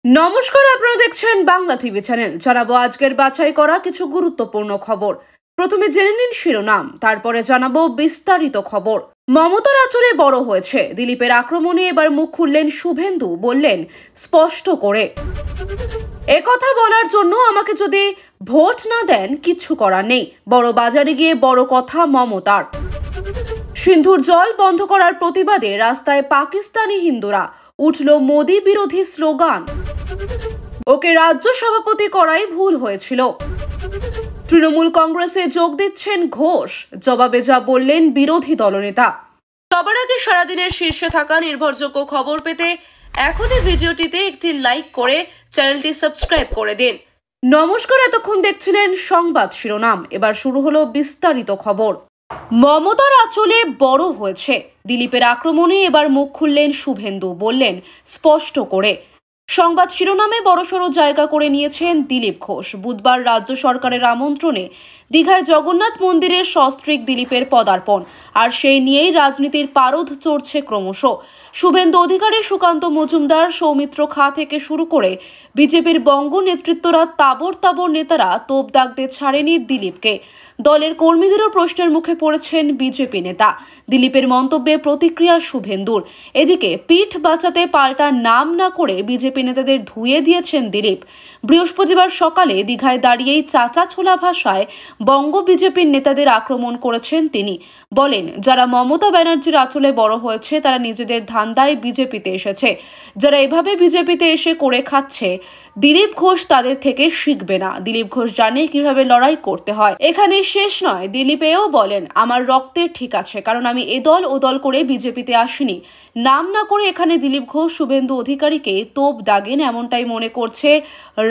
নমস্কার, আপনারা দেখছেন বাংলা টিভি চ্যানেল। জানাবো আজকের বাছাই করা কিছু গুরুত্বপূর্ণ খবর। প্রথমে জেনে নিন শিরোনাম, তারপরে জানাবো বিস্তারিত খবর। মমতার আঁচলে বড় হয়েছে, দিলীপের আক্রমণে এবার মুখ খুললেন শুভেন্দু, বললেন স্পষ্ট করে, একথা বলার জন্য আমাকে যদি ভোট না দেন কিচ্ছু করার নেই। বড় বাজারে গিয়ে বড় কথা মমতার। সিন্ধুর জল বন্ধ করার প্রতিবাদে রাস্তায় পাকিস্তানি হিন্দুরা, উঠল মোদি বিরোধী স্লোগান। ওকে রাজ্য সভাপতি করাই ভুল হয়েছিল। তৃণমূল কংগ্রেসে যোগ দিচ্ছেন ঘোষ, জবাবে যা বললেন বিরোধী দলনেতা। সবার আগে সারাদিনের শীর্ষে থাকা নির্ভরযোগ্য খবর পেতে এখনই ভিডিওটিতে একটি লাইক করে চ্যানেলটি সাবস্ক্রাইব করে দিন। নমস্কার, এতক্ষণ দেখছিলেন সংবাদ শিরোনাম। এবার শুরু হলো বিস্তারিত খবর। মমতার আঁচলে বড় হয়েছে, দিলীপের আক্রমণে এবার মুখ খুললেন শুভেন্দু, বললেন স্পষ্ট করে। সংবাদ শিরোনামে বড়সড় জায়গা করে নিয়েছেন দিলীপ ঘোষ। বুধবার রাজ্য সরকারের আমন্ত্রণে দীঘায় জগন্নাথ মন্দিরের সস্ত্রীক দিলীপের পদার্পণ, আর সেই নিয়েই রাজনীতির পারদ চড়ছে ক্রমশ। শুভেন্দু অধিকারী, সুকান্ত মজুমদার, সৌমিত্র খা থেকে শুরু করে বিজেপির বঙ্গ নেতৃত্বরা, তাবর তাবর নেতারা তোপ দাগতে ছাড়েনি দিলীপকে। দলের কর্মীদেরও প্রশ্নের মুখে পড়েছেন বিজেপি নেতা। দিলীপের মন্তব্যে প্রতিক্রিয়া শুভেন্দুর। এদিকে পিঠ বাঁচাতে পাল্টা নাম না করে বিজেপি নেতাদের ধুয়ে দিয়েছেন দিলীপ। বৃহস্পতিবার সকালে দীঘায় দাঁড়িয়েই চাচা ছোলা ভাষায় বঙ্গ বিজেপির নেতাদের আক্রমণ করেছেন তিনি। বলেন, যারা মমতা ব্যানার্জির আঁচলে বড় হয়েছে তারা নিজেদের ধান্দায় বিজেপিতে এসেছে। যারা এভাবে বিজেপিতে এসে করে খাচ্ছে, দিলীপ ঘোষ তাদের থেকে শিখবে না। দিলীপ ঘোষ জানে কিভাবে লড়াই করতে হয়। এখানে শেষ নয়, দিলীপ এও বলেন, আমার রক্তের ঠিক আছে, কারণ আমি এ দল ও দল করে বিজেপিতে আসিনি। নাম না করে এখানে দিলীপ ঘোষ শুভেন্দু অধিকারীকে তোপ দাগেন, এমনটাই মনে করছে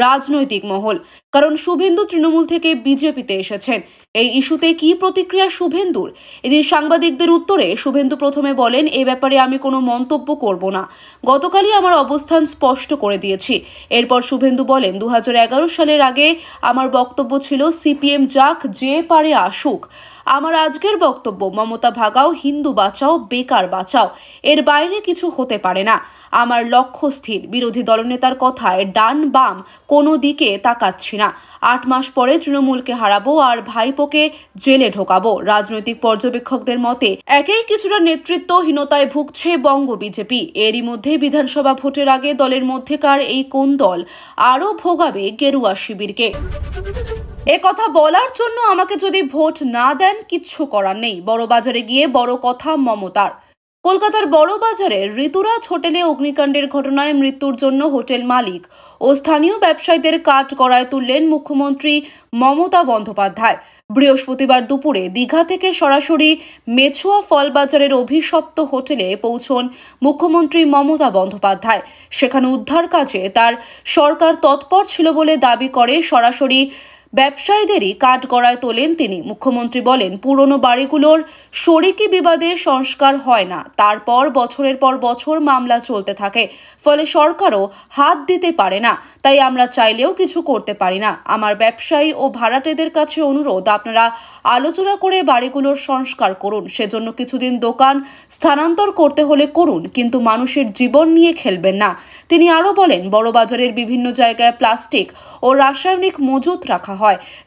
রাজনৈতিক মহল। কারণ শুভেন্দু তৃণমূল থেকে বিজেপিতে এসেছেন। এই ইস্যুতে কি প্রতিক্রিয়া শুভেন্দুর? এদিন সাংবাদিকদের উত্তরে শুভেন্দু প্রথমে বলেন, এ ব্যাপারে আমি কোনো মন্তব্য করব না। গতকালই আমার অবস্থান স্পষ্ট করে দিয়েছি। এরপর শুভেন্দু বলেন, 2011 সালের আগে আমার বক্তব্য ছিল সিপিএম যাক, যে পারে আসুক। আমার আজকের বক্তব্য, মমতা ভাগাও, হিন্দু বাঁচাও, বেকার বাঁচাও, এর বাইরে কিছু হতে পারে না। আমার লক্ষ্য স্থির। বিরোধী দলনেতার কথায় ডান বাম কোনো দিকে তাকাচ্ছি না। 8 মাস পরে তৃণমূলকে হারাবো আর ভাইপোকে জেলে ঢোকাবো। রাজনৈতিক পর্যবেক্ষকদের মতে একেই কিছুটা নেতৃত্বহীনতায় ভুগছে বঙ্গ বিজেপি। এরই মধ্যে বিধানসভা ভোটের আগে দলের মধ্যেকার এই কোন দল আরও ভোগাবে গেরুয়া শিবিরকে। একথা বলার জন্য আমাকে যদি ভোট না দেন কিচ্ছু করার নেই। বড় বাজারে গিয়ে বড় কথা মমতার। কলকাতার বড় বাজারে ঋতুরাজ হোটেলে অগ্নিকাণ্ডের ঘটনায় মৃত্যুর জন্য হোটেল মালিক ও স্থানীয় ব্যবসায়ীদের কাঠগড়ায় তুললেন মুখ্যমন্ত্রী মমতা বন্দ্যোপাধ্যায়। বৃহস্পতিবার দুপুরে দীঘা থেকে সরাসরি মেছুয়া ফলবাজারের অভিশপ্ত হোটেলে পৌঁছন মুখ্যমন্ত্রী মমতা বন্দ্যোপাধ্যায়। সেখানে উদ্ধার কাজে তার সরকার তৎপর ছিল বলে দাবি করে সরাসরি ব্যবসায়ীদেরই কাঠগড়ায় তোলেন তিনি। মুখ্যমন্ত্রী বলেন, পুরনো বাড়িগুলোর শরিকি বিবাদে সংস্কার হয় না, তারপর বছরের পর বছর মামলা চলতে থাকে, ফলে সরকারও হাত দিতে পারে না। তাই আমরা চাইলেও কিছু করতে পারি না। আমার ব্যবসায়ী ও ভাড়াটেদের কাছে অনুরোধ, আপনারা আলোচনা করে বাড়িগুলোর সংস্কার করুন। সেজন্য কিছুদিন দোকান স্থানান্তর করতে হলে করুন, কিন্তু মানুষের জীবন নিয়ে খেলবেন না। তিনি আরও বলেন, বড়বাজারের বিভিন্ন জায়গায় প্লাস্টিক ও রাসায়নিক মজুত রাখা হয়।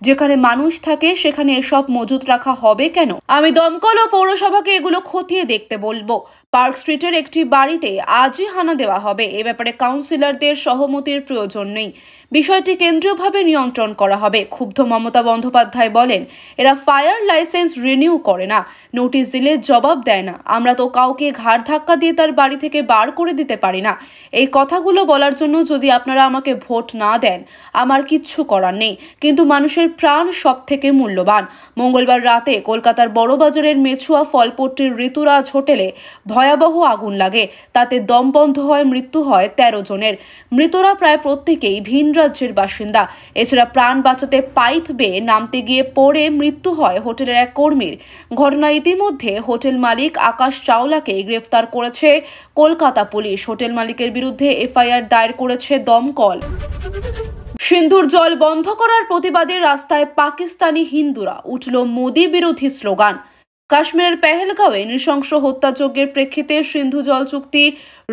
যেখানে মানুষ থাকে সেখানে এসব মজুত রাখা হবে কেন? আমি দমকল ও পৌরসভাকে এগুলো খতিয়ে দেখতে বলবো। পার্ক স্ট্রিটের একটি বাড়িতে আজই হানা দেওয়া হবে। এ ব্যাপারে কাউন্সিলরদের সহমতির প্রয়োজন নেই। বিষয়টি কেন্দ্রীয়ভাবে নিয়ন্ত্রণ করা হবে। ক্ষুব্ধ মমতা বন্দ্যোপাধ্যায় বলেন, এরা ফায়ার লাইসেন্স রিনিউ করে না, নোটিশ দিলে জবাব দেয় না। আমরা তো কাউকে ঘাড় ধাক্কা দিয়ে তার বাড়ি থেকে বার করে দিতে পারি না। এই কথাগুলো বলার জন্য যদি আপনারা আমাকে ভোট না দেন, আমার কিচ্ছু করার নেই, কিন্তু মানুষের প্রাণ সব থেকে মূল্যবান। মঙ্গলবার রাতে কলকাতার বড়বাজারের মেছুয়া ফলপট্টির ঋতুরাজ হোটেলে ভয়াবহ আগুন লাগে। তাতে দম বন্ধ হয়, মৃত্যু হয় 13 জনের। মৃতরা প্রায় প্রত্যেকেই ভিন রাজ্যের বাসিন্দা। এছাড়া প্রাণ বাঁচাতে পাইপ বেয়ে নামতে গিয়ে পড়ে মৃত্যু হয় হোটেলের এক কর্মীর। ঘটনায় ইতিমধ্যে হোটেল মালিক আকাশ চাওলাকে গ্রেফতার করেছে কলকাতা পুলিশ। হোটেল মালিকের বিরুদ্ধে এফআইআর দায়ের করেছে দমকল। সিন্ধুর জল বন্ধ করার প্রতিবাদে রাস্তায় পাকিস্তানি হিন্দুরা, উঠল মোদি বিরোধী স্লোগান। কাশ্মীরের পেহেলগাঁওয়ে নৃশংস হত্যাযজ্ঞের প্রেক্ষিতে সিন্ধু জল চুক্তি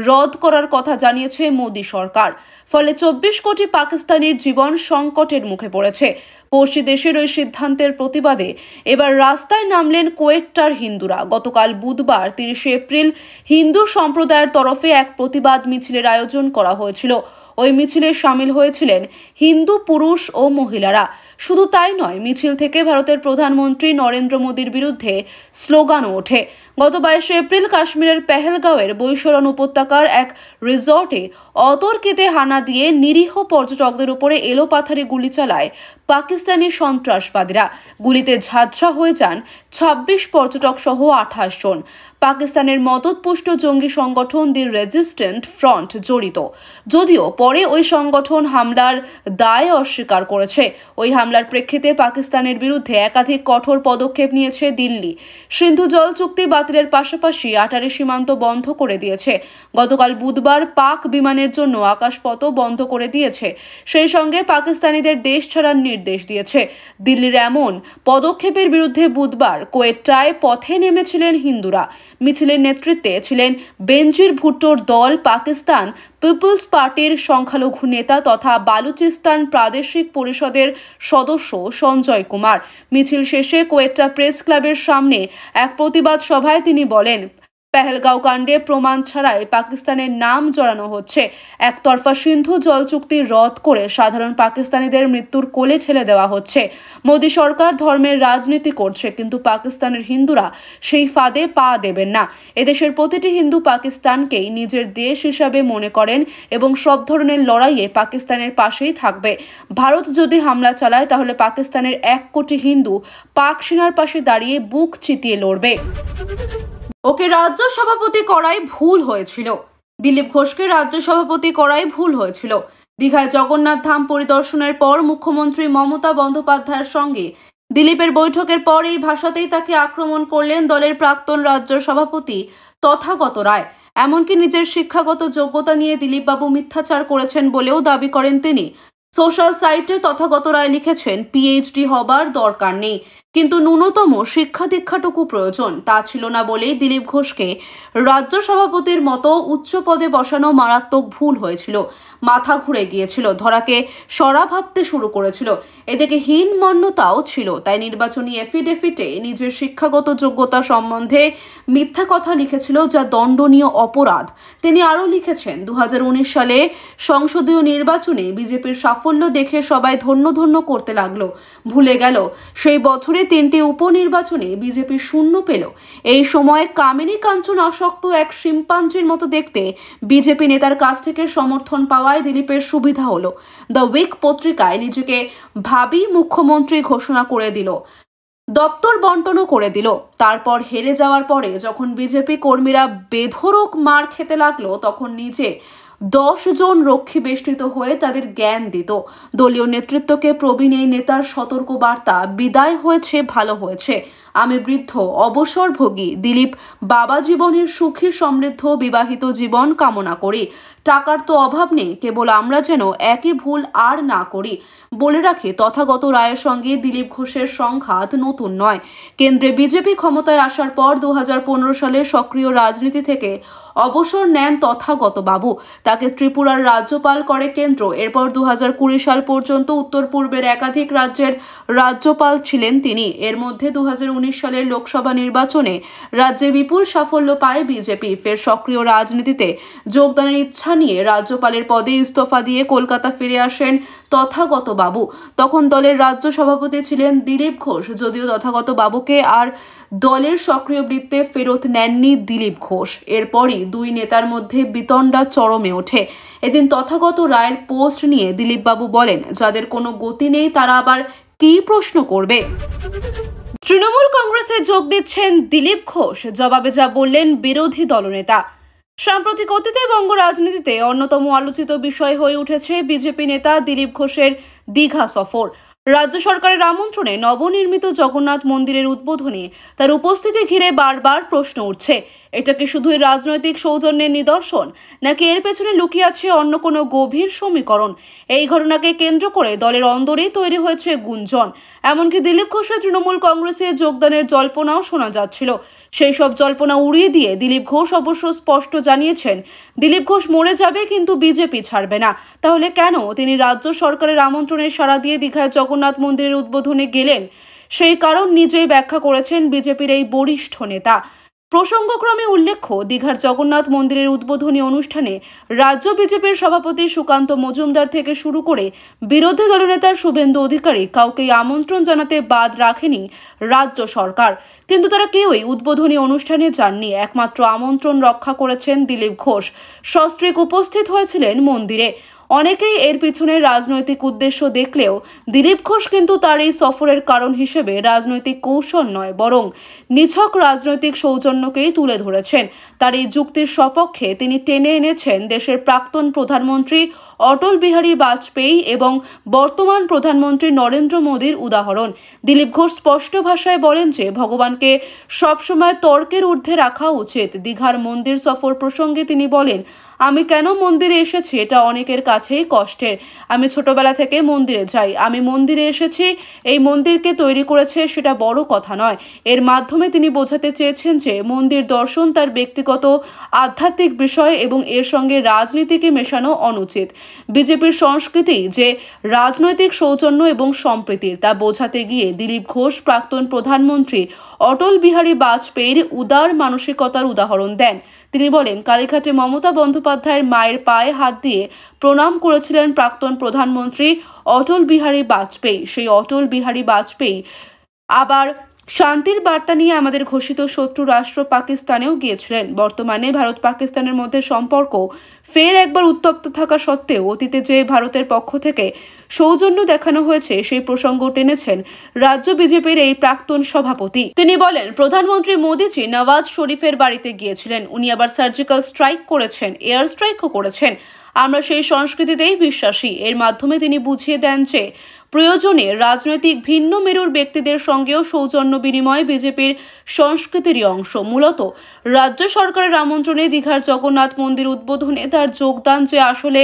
রদ করার কথা জানিয়েছে মোদী সরকার। ফলে 24 কোটি পাকিস্তানির জীবন সংকটের মুখে পড়েছে। পড়শি দেশের ওই সিদ্ধান্তের প্রতিবাদে এবার রাস্তায় নামলেন কোয়েটটার হিন্দুরা। গতকাল বুধবার 30 এপ্রিল হিন্দু সম্প্রদায়ের তরফে এক প্রতিবাদ মিছিলের আয়োজন করা হয়েছিল। ওই মিছিলে সামিল হয়েছিলেন হিন্দু পুরুষ ও মহিলারা। শুধু তাই নয়, মিছিল থেকে ভারতের প্রধানমন্ত্রী নরেন্দ্র মোদীর বিরুদ্ধে স্লোগানও ওঠে। গত 22 এপ্রিল কাশ্মীরের পেহেলগাঁওয়ের বৈশরণ উপত্যকার এক রিসর্টে অতর্কিতে হানা দিয়ে নিরীহ পর্যটকদের উপরে এলোপাথারি গুলি চালায় পাকিস্তানি সন্ত্রাসবাদীরা। গুলিতে ঝাঁঝরা হয়ে যান 26 পর্যটক সহ 28 জন। পাকিস্তানের মদতপুষ্ট জঙ্গি সংগঠন দি রেজিস্ট্যান্ট ফ্রন্ট জড়িত, যদিও পরে ওই সংগঠন হামলার দায় অস্বীকার করেছে। ওই হামলার প্রেক্ষিতে পাকিস্তানের বিরুদ্ধে একাধিক কঠোর পদক্ষেপ নিয়েছে দিল্লি। সিন্ধু জল চুক্তি বাতিলের পাশাপাশি আটারি সীমান্ত বন্ধ করে দিয়েছে। গতকাল বুধবার পাক বিমানের জন্য আকাশপথও বন্ধ করে দিয়েছে। সেই সঙ্গে পাকিস্তানিদের দেশ ছাড়ার নির্দেশ দিয়েছে। দিল্লির এমন পদক্ষেপের বিরুদ্ধে বুধবার কোয়েটায় পথে নেমেছিলেন হিন্দুরা। মিছিলের নেতৃত্বে ছিলেন বেনজির ভুট্টোর দল, পাকিস্তান পিপলস পার্টির সংখ্যালঘু নেতা তথা বালুচিস্তান প্রাদেশিক পরিষদের সদস্য সঞ্জয় কুমার। মিছিল শেষে কোয়েটা প্রেস ক্লাবের সামনে এক প্রতিবাদ সভায় তিনি বলেন, পেহেলগাঁও কাণ্ডে প্রমাণ ছাড়াই পাকিস্তানের নাম জড়ানো হচ্ছে। একতরফা সিন্ধু জল চুক্তি রদ করে সাধারণ পাকিস্তানিদের মৃত্যুর কোলে ঠেলে দেওয়া হচ্ছে। মোদী সরকার ধর্মের রাজনীতি করছে, কিন্তু পাকিস্তানের হিন্দুরা সেই ফাঁদে পা দেবেন না। এদেশের প্রতিটি হিন্দু পাকিস্তানকেই নিজের দেশ হিসাবে মনে করেন এবং সব ধরনের লড়াইয়ে পাকিস্তানের পাশেই থাকবে। ভারত যদি হামলা চালায় তাহলে পাকিস্তানের 1 কোটি হিন্দু পাক সেনার পাশে দাঁড়িয়ে বুক চিতিয়ে লড়বে। ওকে রাজ্য সভাপতি করাই ভুল হয়েছিল। দিলীপ ঘোষকে রাজ্য সভাপতি করাই ভুল হয়েছিল। দীঘায় জগন্নাথ ধাম পরিদর্শনের পর মুখ্যমন্ত্রী মমতা বন্দ্যোপাধ্যায়ের সঙ্গে দিলীপের বৈঠকের পর এই ভাষাতেই তাকে আক্রমণ করলেন দলের প্রাক্তন রাজ্য সভাপতি তথাগত রায়। এমনকি নিজের শিক্ষাগত যোগ্যতা নিয়ে দিলীপবাবু মিথ্যাচার করেছেন বলেও দাবি করেন তিনি। সোশ্যাল সাইটে তথাগত রায় লিখেছেন, পিএইচডি হবার দরকার নেই, কিন্তু ন্যূনতম শিক্ষা দীক্ষাটুকু প্রয়োজন। তা ছিল না বলেই দিলীপ ঘোষকে রাজ্য সভাপতির মতো উচ্চ পদে বসানো মারাত্মক ভুল হয়েছিল। মাথা ঘুরে গিয়েছিল, ধরাকে সরা ভাবতে শুরু করেছিল। এদিকে হীনমন্যতাও ছিল। তাই নির্বাচনী এফিডেভিটে নিজের শিক্ষাগত যোগ্যতা সম্বন্ধে মিথ্যা কথা লিখেছিল, যা দণ্ডনীয় অপরাধ। তিনি আরও লিখেছেন, 2019 সালে সংসদীয় নির্বাচনে বিজেপির সাফল্য দেখে সবাই ধন্য ধন্য করতে লাগলো। ভুলে গেল সেই বছরে 3টি উপনির্বাচনে বিজেপি শূন্য পেল। এই সময় কামিনী কাঞ্চন আসক্ত এক শিম্পাঞ্জির মতো দেখতে বিজেপি নেতার কাছ থেকে সমর্থন পাওয়ায় দিলীপের সুবিধা হলো। দ্য উইক পত্রিকায় নিজেকে ভাবি মুখ্যমন্ত্রী ঘোষণা করে দিল, দপ্তর বন্টনও করে দিল। তারপর হেরে যাওয়ার পরে যখন বিজেপি কর্মীরা বেধড়ক মার খেতে লাগলো, তখন নিজে 10 জন রক্ষী বেষ্টিত হয়ে তাদের জ্ঞান দিত। দলীয় নেতৃত্বকে প্রবীণ এই নেতার সতর্ক বার্তা, বিদায় হয়েছে ভালো হয়েছে, আমি বৃদ্ধ অবসরভোগী দিলীপ বাবা জীবনের সুখী সমৃদ্ধ বিবাহিত জীবন কামনা করি। টাকার তো অভাব নেই, কেবল আমরা যেন একই ভুল আর না করি। বলে রাখি, তথাগত রায়ের সঙ্গে দিলীপ ঘোষের সংঘাত নতুন নয়। কেন্দ্রে বিজেপি ক্ষমতায় আসার পর 2015 সালে সক্রিয় রাজনীতি থেকে অবসর নেন তথাগত বাবু। তাকে ত্রিপুরার রাজ্যপাল করে কেন্দ্র। এরপর 2020 সাল পর্যন্ত উত্তর পূর্বের একাধিক রাজ্যের রাজ্যপাল ছিলেন তিনি। এর মধ্যে 2019 সালের লোকসভা নির্বাচনে রাজ্যে বিপুল সাফল্য পায় বিজেপি। ফের সক্রিয় রাজনীতিতে যোগদানের ইচ্ছা নিয়ে রাজ্যপালের পদে ইস্তফা দিয়ে কলকাতা ফিরে আসেন তথাগত বাবু। তখন দলের রাজ্য সভাপতি ছিলেন দিলীপ ঘোষ। যদিও তথাগত বাবুকে আর দলের সক্রিয় বৃত্তে ফেরত নেননি দিলীপ ঘোষ। এরপরই দুই নেতার মধ্যে বিতণ্ডা চরমে ওঠে। এদিন তথাগত রায়ের পোস্ট নিয়ে দিলীপ বাবু বলেন, যাদের কোনো গতি নেই তারা আবার কি প্রশ্ন করবে। তৃণমূল কংগ্রেসে যোগ দিচ্ছেন দিলীপ ঘোষ, জবাবে যা বললেন বিরোধী দলনেতা। সাম্প্রতিক অতীতে বঙ্গ রাজনীতিতে অন্যতম আলোচিত বিষয় হয়ে উঠেছে বিজেপি নেতা দিলীপ ঘোষের দীঘা সফর। রাজ্য সরকারের আমন্ত্রণে নবনির্মিত জগন্নাথ মন্দিরের উদ্বোধনে তার উপস্থিতি ঘিরে বারবার প্রশ্ন উঠছে। এটা কি শুধুই রাজনৈতিক সৌজন্যের নিদর্শন, নাকি এর পেছনে লুকিয়ে আছে অন্য কোনো গভীর সমীকরণ? এই ঘটনাকে কেন্দ্র করে দলের অন্দরেই তৈরি হয়েছে গুঞ্জন। এমনকি দিলীপ ঘোষের তৃণমূল কংগ্রেসে যোগদানের জল্পনাও শোনা যাচ্ছিল। সেই সব জল্পনা উড়িয়ে দিয়ে দিলীপ ঘোষ অবশ্য স্পষ্ট জানিয়েছেন, দিলীপ ঘোষ মরে যাবে কিন্তু বিজেপি ছাড়বে না। তাহলে কেন তিনি রাজ্য সরকারের আমন্ত্রণে সাড়া দিয়ে দীঘায় জগন্নাথ মন্দিরের উদ্বোধনে গেলেন? সেই কারণ নিজেই ব্যাখ্যা করেছেন বিজেপির এই বরিষ্ঠ নেতা। প্রসঙ্গক্রমে উল্লেখ্য, দীঘার জগন্নাথ মন্দিরের উদ্বোধনী অনুষ্ঠানে রাজ্য বিজেপির সভাপতি সুকান্ত মজুমদার থেকে শুরু করে বিরোধী দলনেতা শুভেন্দু অধিকারী কাউকেই আমন্ত্রণ জানাতে বাদ রাখেনি রাজ্য সরকার। কিন্তু তারা কেউই উদ্বোধনী অনুষ্ঠানে যাননি। একমাত্র আমন্ত্রণ রক্ষা করেছেন দিলীপ ঘোষ। সস্ত্রীক উপস্থিত হয়েছিলেন মন্দিরে। অনেকেই এর পিছনে রাজনৈতিক উদ্দেশ্য দেখলেও দিলীপ ঘোষ কিন্তু তার এই সফরের কারণ হিসেবে রাজনৈতিক কৌশল নয়, বরং নিছক রাজনৈতিক সৌজন্যকেই তুলে ধরেছেন। তার এই যুক্তির সপক্ষে তিনি টেনে এনেছেন দেশের প্রাক্তন প্রধানমন্ত্রী অটল বিহারী বাজপেয়ী এবং বর্তমান প্রধানমন্ত্রী নরেন্দ্র মোদীর উদাহরণ। দিলীপ ঘোষ স্পষ্ট ভাষায় বলেন যে ভগবানকে সবসময় তর্কের ঊর্ধ্বে রাখা উচিত। দীঘার মন্দির সফর প্রসঙ্গে তিনি বলেন, আমি কেন মন্দিরে এসেছি এটা অনেকের কাছেই কষ্টের। আমি ছোটবেলা থেকে মন্দিরে যাই। আমি মন্দিরে এসেছি, এই মন্দিরকে তৈরি করেছে সেটা বড় কথা নয়। এর মাধ্যমে তিনি বোঝাতে চেয়েছেন যে মন্দির দর্শন তার ব্যক্তিগত আধ্যাত্মিক বিষয় এবং এর সঙ্গে রাজনীতিকে মেশানো অনুচিত। বিজেপির সংস্কৃতি যে রাজনৈতিক সৌজন্য এবং সম্প্রীতির, তা বোঝাতে গিয়ে দিলীপ ঘোষ প্রাক্তন প্রধানমন্ত্রী অটল বিহারী বাজপেয়ীর উদার মানসিকতার উদাহরণ দেন। তিনি বলেন, কালীঘাটে মমতা বন্দ্যোপাধ্যায়ের মায়ের পায়ে হাত দিয়ে প্রণাম করেছিলেন প্রাক্তন প্রধানমন্ত্রী অটল বিহারী বাজপেয়ী। সেই অটল বিহারী বাজপেয়ী আবার শান্তির বার্তা নিয়ে আমাদের ঘোষিত শত্রু রাষ্ট্র পাকিস্তানেও গিয়েছিলেন। বর্তমানে ভারত পাকিস্তানের মধ্যে সম্পর্ক ফের একবার উত্তপ্ত থাকা সত্ত্বেও অতীতে যে ভারতের পক্ষ থেকে সৌজন্য দেখানো হয়েছে সেই প্রসঙ্গ টেনেছেন রাজ্য বিজেপির এই প্রাক্তন সভাপতি। তিনি বলেন, প্রধানমন্ত্রী মোদীজি নওয়াজ শরীফের বাড়িতে গিয়েছিলেন। উনি আবার সার্জিক্যাল স্ট্রাইক করেছেন, এয়ার স্ট্রাইকও করেছেন। আমরা সেই সংস্কৃতিতেই বিশ্বাসী। এর মাধ্যমে তিনি বুঝিয়ে দেন যে প্রয়োজনে রাজনৈতিক ভিন্ন মেরুর ব্যক্তিদের সঙ্গেও সৌজন্য বিনিময় বিজেপির সংস্কৃতিরই অংশ। মূলত রাজ্য সরকারের আমন্ত্রণে দীঘার জগন্নাথ মন্দির উদ্বোধনে তার যোগদান যে আসলে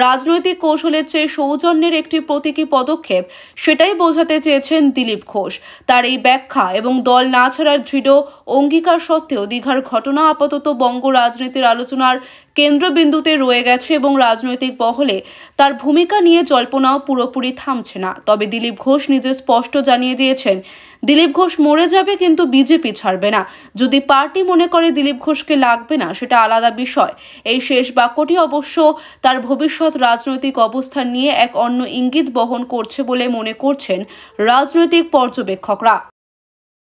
রাজনৈতিক কৌশলের চেয়ে সৌজন্যের একটি প্রতীকী পদক্ষেপ, সেটাই বোঝাতে চেয়েছেন দিলীপ ঘোষ। তার এই ব্যাখ্যা এবং দল না ছাড়ার দৃঢ় অঙ্গীকার সত্ত্বেও দীঘার ঘটনা আপাতত বঙ্গ রাজনীতির আলোচনার কেন্দ্রবিন্দুতে রয়ে গেছে এবং রাজনৈতিক মহলে তার ভূমিকা নিয়ে জল্পনাও পুরোপুরি থামছে না। তবে দিলীপ ঘোষ নিজে স্পষ্ট জানিয়ে দিয়েছেন, দিলীপ ঘোষ মরে যাবে কিন্তু বিজেপি ছাড়বে না। যদি পার্টি মনে করে দিলীপ ঘোষকে লাগবে না, সেটা আলাদা বিষয়। এই শেষ বাক্যটি অবশ্য তার ভবিষ্যৎ রাজনৈতিক অবস্থান নিয়ে এক অন্য ইঙ্গিত বহন করছে বলে মনে করছেন রাজনৈতিক পর্যবেক্ষকরা।